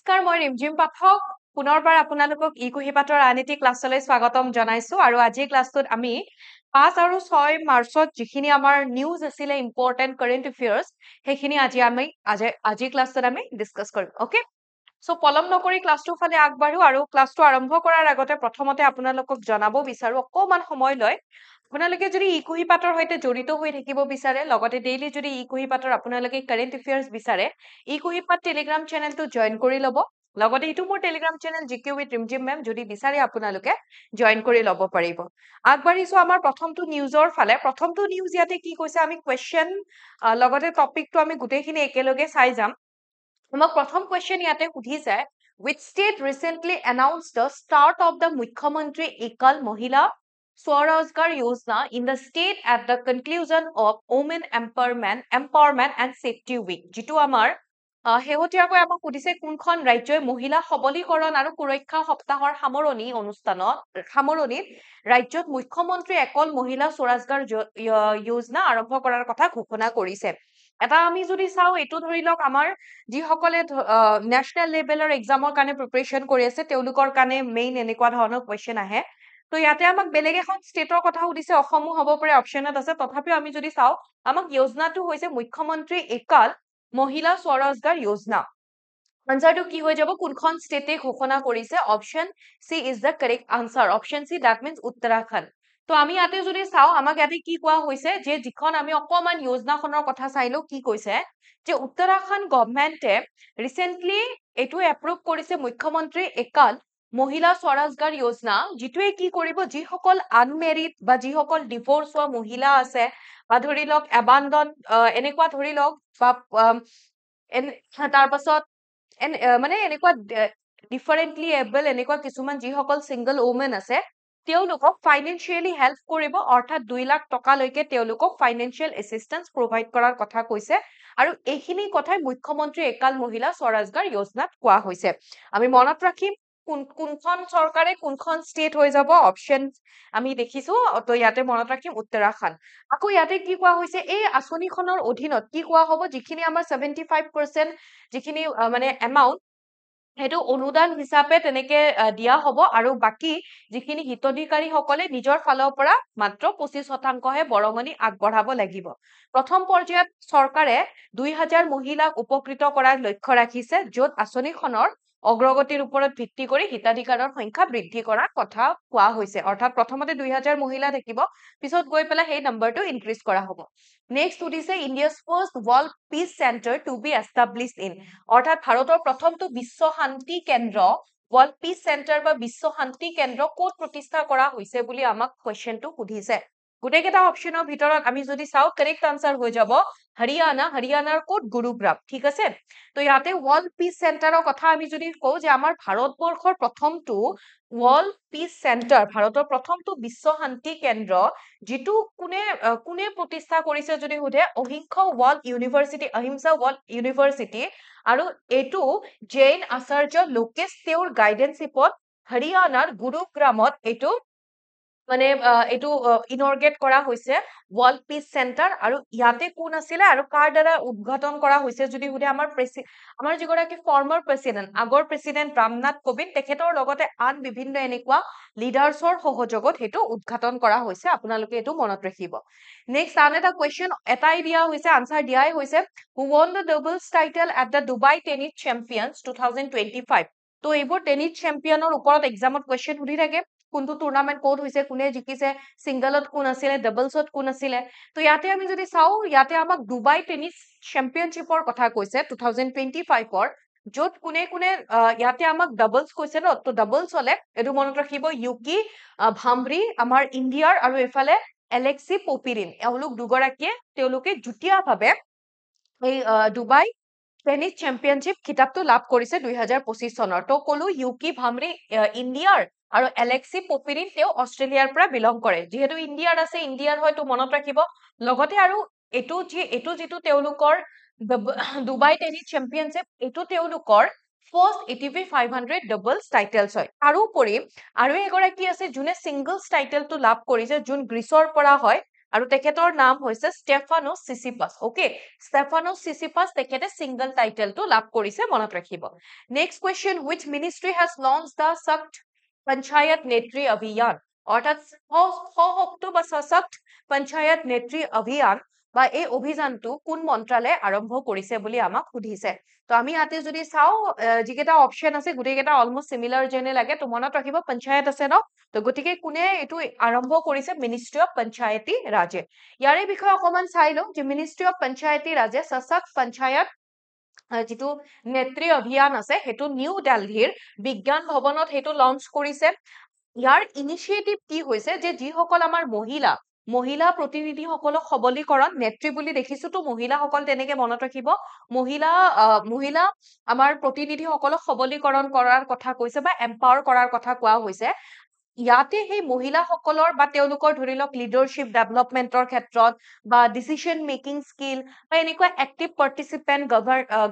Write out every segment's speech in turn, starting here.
নমস্কাৰ মই ৰিমঝিম পাঠক পুনৰবাৰ আপোনালোকক ইকুহিপাতৰ আন এটি ক্লাছলৈ স্বাগতম জনাইছো আৰু আজিৰ ক্লাছটোত আমি 5 আৰু 6 মাৰ্চত যিখিনি আমাৰ নিউজ আছিলে ইম্পৰ্টেন্ট কাৰেন্ট এফেয়াৰ্স সেইখিনি আজিৰ ক্লাছটোত আমি ডিসকাস কৰিম ওকে সো পলম নকৰি ক্লাছটোৰ ফালে আগবাঢ়ো আৰু ক্লাছটো আৰম্ভ কৰাৰ আগতে প্ৰথমতে আপোনালোকক জনাব বিচাৰো অকমান সময় লৈ আপোনালোকে যদি ইকুহিপাতৰ সৈতে জড়িত হৈ থাকিব বিচাৰে লগতে ডেইলি যদি ইকুহিপাতৰ আপোনালোকে কাৰেন্ট এফেয়াৰ্স বিচাৰে ইকুহিপাত টেলিগ্ৰাম চেনেলটো জয়েন কৰি লব লগতে ইটো মোৰ টেলিগ্ৰাম চেনেল জিকে উইথ ৰিমঝিম মেম যদি বিচাৰে আপোনালোকে জয়েন কৰি লব পাৰিব আগবাঢ়িছো আমাৰ প্ৰথমটো নিউজৰ ফালে প্ৰথমটো নিউজ ইয়াতে কি কৈছে আমি কোৱেশ্চন লগতে টপিকটো আমি গোটেইখিনি একেলগে চাই যাম আমাক প্ৰথম কোৱেশ্চন ইয়াতে সুধিছে which state recently announced the start of the মুখ্যমন্ত্ৰী একল মহিলা স্বৰোজগাৰ योजना in the state at the conclusion of women empowerment and safety week যিটো আমাৰ শেহতীয়াকৈ আমাক সুধিছে কোনখন ৰাজ্যই মহিলা সবলীকৰণ আৰু সুৰক্ষা সপ্তাহৰ সামৰণিত ৰাজ্যত মুখ্যমন্ত্ৰী একল মহিলা স্বৰোজগাৰ योजना আৰম্ভ কৰাৰ কথা ঘোষণা কৰিছে এটা আমি যদি চাও এটো ধৰি লওক আমাৰ যিসকলে ন্যাশনাল লেভেলৰ এক্সামৰ কাৰণে প্ৰিপাৰেচন কৰি আছে তেওঁলোকৰ কাৰণে মেইন এনেকুৱা ধৰণৰ কোৱেশ্চন আহে তো ইয়াতে আমাক বেলেগ এখন ষ্টেটৰ কথা সুধিছে অসমো হ'ব পাৰে অপচনত আছে তথাপিও আমি যদি চাও আমাক যোজনাটো হৈছে মুখ্যমন্ত্ৰী একল মহিলা স্বৰোজগাৰ योजना আনসাৰটো কি হৈ যাব কোনখন ষ্টেটে ঘোষণা কৰিছে option C is the correct answer option C that means Uttarakhand তো আমি ইয়াতে যদি চাও আমাক ইয়াতে কি কোৱা হৈছে যে যিখন আমি অকমান যোজনাখনৰ কথা চাইলো কি কৈছে যে উত্তৰাখণ্ড গভৰ্নমেন্টে ৰিসেন্টলি এটো এপ্ৰুভ কৰিছে মুখ্যমন্ত্ৰী একল মহিলা স্বৰোজগাৰ योजना যিটোৱে কি কৰিব যিসকল আনমেৰিড বা যিসকল ডিভোৰ্স হোৱা মহিলা আছে বা ধৰি লওক এবান্ডন এনেকুৱা ধৰি লওক বা তাৰ পাছত মানে এনেকুৱা ডিফাৰেন্টলি এবল এনেকুৱা কিছুমান যিসকল সিঙ্গল ওমেন আছে তেওঁলোকক ফাইনান্সিয়ালি হেল্প কৰিব অৰ্থাৎ 2 লাখ টকা লৈকে তেওঁলোকক ফাইনান্সিয়াল এসিস্টেন্স প্ৰভাইড কৰাৰ কথা কৈছে আৰু এইখিনি কথাই মুখ্যমন্ত্ৰী একল মহিলা স্বৰোজগাৰ योजनाত কোৱা হৈছে আমি মনত ৰাখিম কোনখন চৰকাৰে কোনখন ষ্টেট হৈ যাব অপচন আমি দেখিছো তো ইয়াতে মনত ৰাখিম উত্তৰাখণ্ড আকৌ ইয়াতে কি কোৱা হৈছে এই আঁচনিখনৰ অধীনত কি কোৱা হ'ব যিখিনি আমাৰ 75% যিখিনি মানে এমাউন্ট হেতু অনুদান হিচাপে তেনেকে দিয়া হ'ব আৰু বাকি যিখিনি হিতধিকাৰী সকলে নিজৰ ফালৰ পৰা মাত্ৰ 25% হে বৰঙনি আগবঢ়াব লাগিব প্ৰথম পৰ্যায়ত চৰকাৰে 2000 মহিলাক উপকৃত কৰাৰ লক্ষ্য ৰাখিছে য'ত আঁচনিখনৰ অগ্ৰগতিৰ ওপৰত ভিত্তি কৰি হিতাধিকাৰৰ সংখ্যা বৃদ্ধি কৰাৰ কথা কোৱা হৈছে অৰ্থাৎ প্ৰথমতে 2000 মহিলা থাকিব পিছত গৈ পেলাই সেই নম্বৰটো ইনক্ৰিজ কৰা হ'ব নেক্সট উদিছে India's first world peace centre to be established in অৰ্থাৎ ভাৰতৰ প্ৰথমটো বিশ্ব শান্তি কেন্দ্ৰ ওয়াৰ্ল্ড পিস সেন্টাৰ বা বিশ্ব শান্তি কেন্দ্ৰ ক'ত প্ৰতিষ্ঠা কৰা হৈছে বুলি আমাক কোৱেশ্চনটো সুধিছে গুটেকেটা অপচনৰ ভিতৰত আমি যদি চাও কাৰেক্ট আনসাৰ হৈ যাব হৰিয়ানাৰ কোড গুৰুগ্ৰাম ঠিক আছে তো ইয়াতে ওয়াৰ্ল্ড পিস সেন্টাৰৰ কথা আমি যদি কও যে আমাৰ ভাৰতবৰ্ষৰ প্ৰথমটো ওয়াৰ্ল্ড পিস সেন্টাৰ ভাৰতৰ প্ৰথমটো বিশ্ব শান্তি কেন্দ্ৰ যেটো কোনে প্ৰতিষ্ঠা কৰিছে যদি সোধে অহিংসা ওয়াৰ্ল্ড ইউনিভাৰ্সিটি আৰু এটো জৈন আচাৰ্য লোকেশ তেওঁৰ গাইডেন্সিপত হৰিয়ানাৰ গুৰুগ্ৰামত এটো মানে এটো ইনৰগেট কৰা হৈছে ওয়াৰ্ল্ড পিস সেন্টাৰ আৰু ইয়াতে কোন আছিল আৰু কাৰ দ্বাৰা উদ্ঘাটন কৰা হৈছে যদি সোধে আমাৰ যিগৰাকী ফৰ্মাৰ প্ৰেসিডেন্ট আগৰ প্ৰেসিডেন্ট ৰামনাথ কোবিন্দ তেখেতৰ লগতে আন বিভিন্ন এনেকুৱা লিডাৰ্ছৰ সহযোগত হেতু উদ্ঘাটন কৰা হৈছে আপোনালোকে এটো মনত ৰাখিব নেক্সট আন এটা কোৱেশ্চন এটাই দিয়া হৈছে আনসাৰ দিয়াই হৈছে who won the doubles title at the Dubai Tennis Champions 2025 তো এইবোৰ টেনিস চেম্পিয়নৰ ওপৰত এক্সামত কোৱেশ্চন সুধি থাকে কোনটো টুৰ্নামেন্ট কোড হৈছে কোনে জিকিছে সিঙ্গলত কোন আছিল ডাবলছত কোন আছিল তো ইয়াতে আমি যদি চাও ইয়াতে আমাক দুবাই টেনিস চেম্পিয়নশিপৰ কথা কৈছে 2025 যত কোনে ইয়াতে আমাক ডাবলস কৈছে ন তো ডাবলস হলে এটো মনত ৰাখিব ইউকি ভামৰি আমাৰ ইণ্ডিয়াৰ আৰু এফালে এলেক্সি পপিৰিন এওঁলোক দুগৰাকীয়ে তেওঁলোকে যুটীয়াভাৱে এই দুবাই টেনিস চেম্পিয়নশিপ খিতাপটো লাভ কৰিছে 2025 চনৰ তো কলো ইউকি ভামৰি ইণ্ডিয়াৰ আৰু এলেক্সি পপিৰিন তেওঁ অষ্ট্ৰেলিয়াৰ পৰা বিলং কৰে যেহেতু ইণ্ডিয়াৰ আছে ইণ্ডিয়াৰ হয়তো মনত ৰাখিব লগতে আৰু এটো যেটো তেওঁলোকৰ দুবাই টেনিস চেম্পিয়নশিপ এটো তেওঁলোকৰ ফাৰ্স্ট ATP 500 ডাবলস টাইটেলস হয় আৰু এগৰাকী আছে যোনে সিঙ্গলস টাইটেলটো লাভ কৰিছে যোন গ্ৰীচৰ পৰা হয় আৰু তেখেতৰ নাম হৈছে ষ্টেফানোছ চিচিপাছ ওকে ষ্টেফানোছ চিচিপাছ তেখেতে সিঙ্গল টাইটেলটো লাভ কৰিছে মনত ৰাখিব next question which ministry has launched the Shakt Panchayat Netri Abhiyan অৰ্থাৎ সশক্ত বা সশক্ত পঞ্চায়ত নেত্ৰী অভিযান বা এই অভিযানটো কোন মন্ত্ৰালয়ে আৰম্ভ কৰিছে বুলি আমাক সুধিছে তো আমি ইয়াতে যদি চাও যিকেইটা অপচন আছে গোটেইকেইটা অলমোস্ট সিমিলাৰ যেনে লাগে তো মনত ৰাখিব পঞ্চায়ত আছে ন তো গতিকে কোনে এইটো আৰম্ভ কৰিছে মিনিষ্ট্ৰি অফ পঞ্চায়তী ৰাজে ইয়াৰে বিষয়ে অকমান চাই লওঁ যে মিনিষ্ট্ৰি অফ পঞ্চায়তী ৰাজে সশক্ত পঞ্চায়ত যিটো নেত্ৰী অভিযান আছে সেইটো নিউ দিল্লীৰ বিজ্ঞান ভৱনত সেইটো লঞ্চ কৰিছে ইয়াৰ ইনিচিয়েটিভ কি হৈছে যে যিসকল আমাৰ মহিলা প্ৰতিনিধিসকলক সবলীকৰণ নেত্ৰী বুলি দেখিছো তো মহিলাসকল তেনেকে মনত ৰাখিব মহিলা আমাৰ প্ৰতিনিধিসকলক সবলীকৰণ কৰাৰ কথা কৈছে বা এম্পাৱাৰ কৰাৰ কথা কোৱা হৈছে ইয়াতে সেই মহিলাসকলৰ বা তেওঁলোকৰ ধৰি লওক লিডাৰশ্বিপ ডেভেলপমেন্টৰ ক্ষেত্ৰত বা ডিসিশন মেকিং স্কিল বা এনেকুৱা এক্টিভ পাৰ্টিচিপেন্ট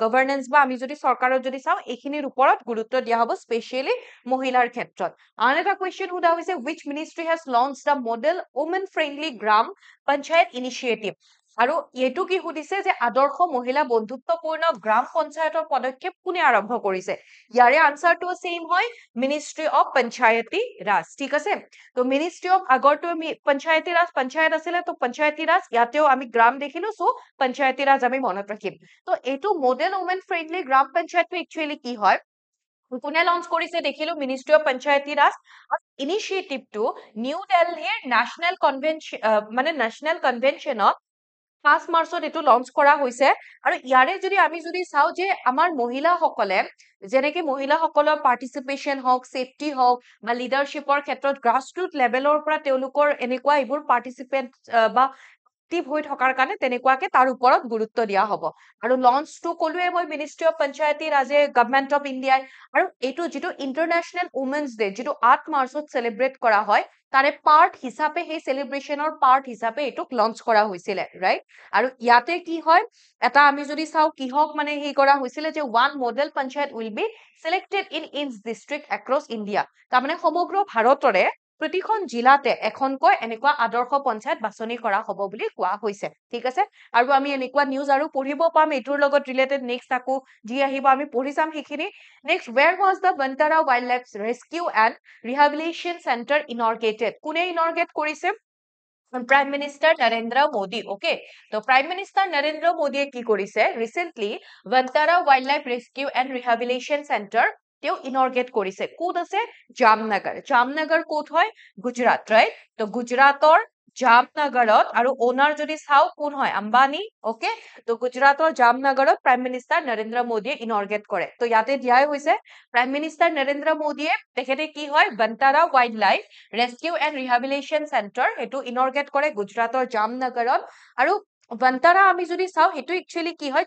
গভৰ্নেন্স বা আমি যদি চৰকাৰত যদি চাওঁ এইখিনিৰ ওপৰত গুৰুত্ব দিয়া হ'ব স্পেচিয়েলি মহিলাৰ ক্ষেত্ৰত আন এটা কুৱেশ্যন সোধা হৈছে which ministry has launched the model women friendly gram panchayat initiative আৰু এইটো কি সুধিছে যে আদৰ্শ মহিলা বন্ধুত্বপূৰ্ণ গ্ৰাম পঞ্চায়তৰ পদক্ষেপ কোনে আৰম্ভ কৰিছে ইয়াৰে আনসাৰটো সেম হয় মিনিষ্ট্ৰি অফ পঞ্চায়তী ৰাজ ঠিক আছে তো মিনিষ্ট্ৰি অফ আগৰটো পঞ্চায়তী ৰাজ পঞ্চায়ত আছিলে তো পঞ্চায়তী ৰাজ ইয়াতেও আমি গ্ৰাম দেখিলো সো পঞ্চায়তী ৰাজ আমি মনত ৰাখিম তো এইটো মডেল ওমেন ফ্ৰেন্ডলি গ্ৰাম পঞ্চায়তটো একচুয়ালি কি হয় কোনে লঞ্চ কৰিছে দেখিলো মিনিষ্ট্ৰি অফ পঞ্চায়তী ৰাজ ইনিচিয়েটিভটো নিউ দিল্লীৰ নেশ্যনেল কনভেনশ্যন মানে নেশ্যনেল কনভেনশ্যনত 5 মাৰ্চত এইটো লঞ্চ কৰা হৈছে আৰু ইয়াৰে যদি আমি যদি চাও যে আমাৰ মহিলাসকলে যেনেকে মহিলাসকলৰ পাৰ্টিচিপেশন হওক সেফটি হওক বা লিডাৰশ্বিপৰ ক্ষেত্ৰত গ্ৰাসৰুট লেভেলৰ পৰা তেওঁলোকৰ এনেকুৱা এইবোৰ পাৰ্টিচিপেন্ট বা এক্টিভ হৈ থকাৰ কাৰণে তেনেকুৱাকে তাৰ ওপৰত গুৰুত্ব দিয়া হ'ব আৰু লঞ্চটো কলোৱে মই ministry of panchayati Raje government of ইণ্ডিয়াই আৰু এইটো যিটো ইন্টাৰনেশ্যনেল উমেন্স ডে যিটো 8 মাৰ্চত সেলিব্ৰেট কৰা হয় তাৰে পাৰ্ট হিচাপে সেই সেলিব্ৰেশনৰ পাৰ্ট হিচাপে এইটোক লঞ্চ কৰা হৈছিলে ৰাইট আৰু ইয়াতে কি হয় এটা আমি যদি চাও কিহক মানে হি কৰা হৈছিলে যে one model panchayat will be selected in each district across India তাৰমানে সমগ্ৰ ভাৰতৰে প্ৰতিখন জিলাতে এখনকৈ এনেকুৱা আদৰ্শ পঞ্চায়ত বাছনি কৰা হ'ব বুলি কোৱা হৈছে ঠিক আছে আৰু আমি এনেকুৱা নিউজ আৰু পঢ়িব পাম এটোৰ লগত ৰিলেটেড নেক্সট আকো যি আহিব আমি পঢ়ি চাম সেইখিনি next where was the Bantara Wildlife Rescue and Rehabilitation Center inaugurated কোনে ইনৰ্গেট কৰিছে prime minister Narendra Modi okay তো প্ৰাইম মিনিষ্টাৰ নৰেন্দ্ৰ মোদীয়ে কি কৰিছে recently Bantara Wildlife Rescue and Rehabilitation Center তেওঁ ইনৰ্গেট কৰিছে কোত আছে জামনগৰ কোত হয় গুজৰাট ৰাইট তো গুজৰাটৰ জামনগৰত আৰু ওনাৰ যদি চাও কোন হয় আম্বানী ওকে তো গুজৰাটৰ জামনগৰত প্ৰাইম মিনিষ্টাৰ নৰেন্দ্ৰ মোদীয়ে ইনৰ্গেট কৰে তো ইয়াতে দিয়াই হৈছে প্ৰাইম মিনিষ্টাৰ নৰেন্দ্ৰ মোদীয়ে তেখেতে কি হয় Bantara Wildlife Rescue and Rehabilitation Center এটো ইনৰ্গেট কৰে গুজৰাটৰ জামনগৰত আৰু Bantara আমি যদি চাও হেতু একচুয়ালি কি হয়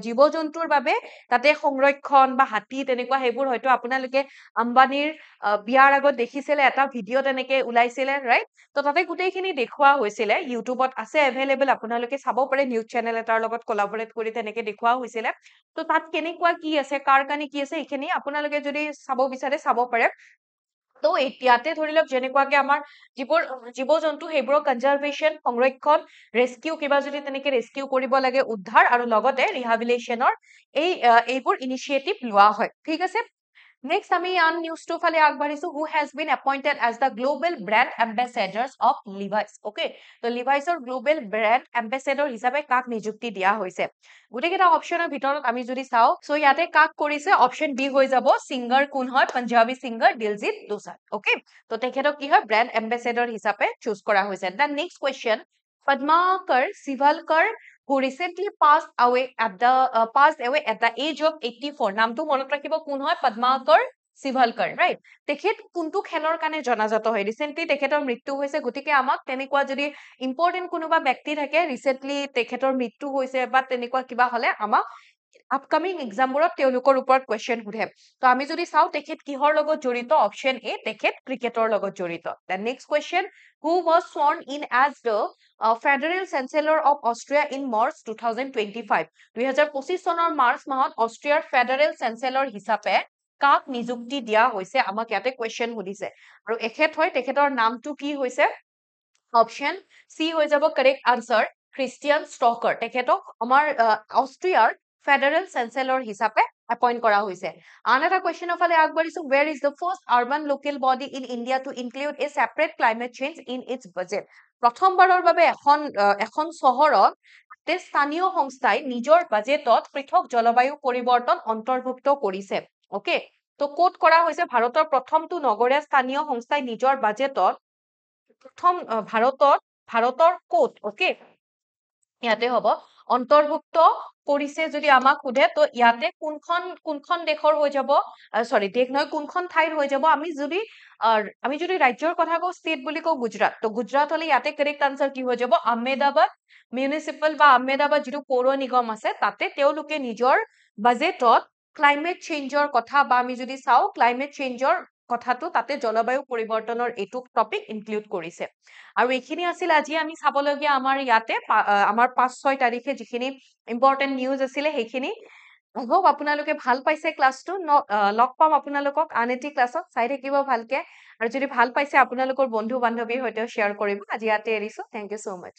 জীৱ জন্তুৰ বাবে তাতে সংৰক্ষণ বা হাতী তেনেকুৱা হেবোৰ হয়তো আপোনালোকে আম্বানীৰ বিয়াৰ আগত দেখিছিলে এটা ভিডিও তেনেকে উলাইছিলে ৰাইট তো তাতে গুটেইখিনি দেখুৱা হৈছিলে ইউটিউবত আছে এভেইলেবল আপোনালোকে চাব পাৰে নিউজ চেনেল এটাৰ লগত কোলাবৰেট কৰি তেনেকে দেখুৱা হৈছিলে তো তাত কেনেকুৱা কি আছে কাৰ কানি কি আছে এখিনি আপোনালোকে যদি চাব বিচাৰে চাব পাৰে তো এতিয়াতে ধৰি লওক যেনেকুৱাকে আমাৰ জীৱ জন্তু হেবোৰৰ কনজাৰভেশন সংৰক্ষণ ৰেস্কিউ কিবা যদি তেনেকে ৰেস্কিউ কৰিব লাগে উদ্ধাৰ আৰু লগতে ৰিহাবিলিটেশনৰ এইবোৰ ইনিচিয়েটিভ লোৱা হয় ঠিক আছে Next, আমি আন নিউজটো ফালে আগবাঢ়িছো who has been appointed as the global brand ambassadors of Levi's. Okay, তো Levi'sৰ global brand ambassador হিচাপে কাক নিযুক্তি দিয়া হৈছে গোটেইকেইটা অপচনৰ ভিতৰত আমি যদি চাও সো ইয়াতে কাক কৰিছে অপচন বি হৈ যাব সিঙ্গাৰ কোন হয় পাঞ্জাবী সিঙ্গাৰ দিলজিত দোসাঞ্জ ওকে তো তেখেতক কি হয় ব্ৰ্যান্ড এম্বাসেডৰ হিচাপে চুজ কৰা হৈছে the next question Padmakar Sivalkar who recently passed away at the age of 84 নামটো মনত ৰাখিব কোন হয় Padmakar Sivalkar right তেখেত কোনটো খেলৰ কাৰণে জনাজাত হয় ৰিসেন্টলি তেখেতৰ মৃত্যু হৈছে গতিকে আমাক তেনেকুৱা যদি ইম্পৰ্টেন্ট কোনোবা ব্যক্তি থাকে ৰিসেন্টলি তেখেতৰ মৃত্যু হৈছে বা তেনেকুৱা কিবা হলে আমাক আপকামিং এক্সামবোৰত তেওঁলোকৰ ওপৰত কোৱেশ্চন সুধে তো আমি যদি চাও তেখেত কিহৰ লগত জড়িত অপচন এ তেখেত ক্ৰিকেটৰ লগত জড়িত the next question who was sworn in as the Federal Chancellor of Austria in March 2025 2025 চনৰ মাৰ্চ মাহত অষ্ট্ৰিয়াৰ ফেডাৰেল চেঞ্চেলৰ হিচাপে কাক নিযুক্তি দিয়া হৈছে আমাক ইয়াতে কোৱেশ্চন সুধিছে আৰু এখেত হয় তেখেতৰ নামটো কি হৈছে অপশ্যন চি হৈ যাব কাৰেক্ট আনচাৰ ক্ৰিষ্টিয়ান ষ্টকৰ তেখেতক আমাৰ অষ্ট্ৰিয়াৰ ফেডাৰেল চেঞ্চেলৰ হিচাপে এপইণ্ট কৰা হৈছে আন এটা কুৱেশ্যনৰ ফালে আগবাঢ়িছো where is the first urban local body in India to include a separate climate change in its budget প্ৰথমবাৰৰ বাবে এখন চহৰত স্থানীয় সংস্থাই নিজৰ বাজেটত পৃথক জলবায়ু পৰিৱৰ্তন অন্তৰ্ভুক্ত কৰিছে অকে তো ক'ত কৰা হৈছে ভাৰতৰ প্ৰথমটো নগৰীয়া স্থানীয় সংস্থাই নিজৰ বাজেটত প্ৰথম ভাৰতৰ ক'ত অকে ইয়াতে হ'ব অন্তৰ্ভুক্ত কৰিছে যদি আমাক সোধে তো ইয়াতে কোনখন দেশৰ হৈ যাব সৰি দেশ নহয় কোনখন ঠাইৰ হৈ যাব আমি যদি ৰাজ্যৰ কথা কওঁ ষ্টেট বুলি কওঁ গুজৰাট তো গুজৰাট হলে ইয়াতে কাৰেক্ট আনসাৰ কি হৈ যাব আহমেদাবাদ মিউনিচিপাল বা আহমেদাবাদ যিটো পৌৰ নিগম আছে তাতে তেওঁলোকে নিজৰ বাজেটত ক্লাইমেট চেঞ্জৰ কথা বা আমি যদি চাওঁ ক্লাইমেট চেঞ্জৰ কথাটো তাতে জলবায়ু পৰিৱৰ্তনৰ এইটো টপিক ইনক্লুড কৰিছে আৰু এইখিনি আছিল আজি আমি চাবলগীয়া আমাৰ ইয়াতে আমাৰ 5-6 তাৰিখে যিখিনি ইম্পৰ্টেন্ট নিউজ আছিলে সেইখিনি আই হোপ আপোনালোকে ভাল পাইছে ক্লাছটো লগ পাম আপোনালোকক আন এটি ক্লাছত চাই থাকিব ভালকে আৰু যদি ভাল পাইছে আপোনালোকৰ বন্ধু বান্ধৱীৰ সৈতেও শ্বেয়াৰ কৰিব আজি ইয়াতে এৰিছো থেংক ইউ সো মাচ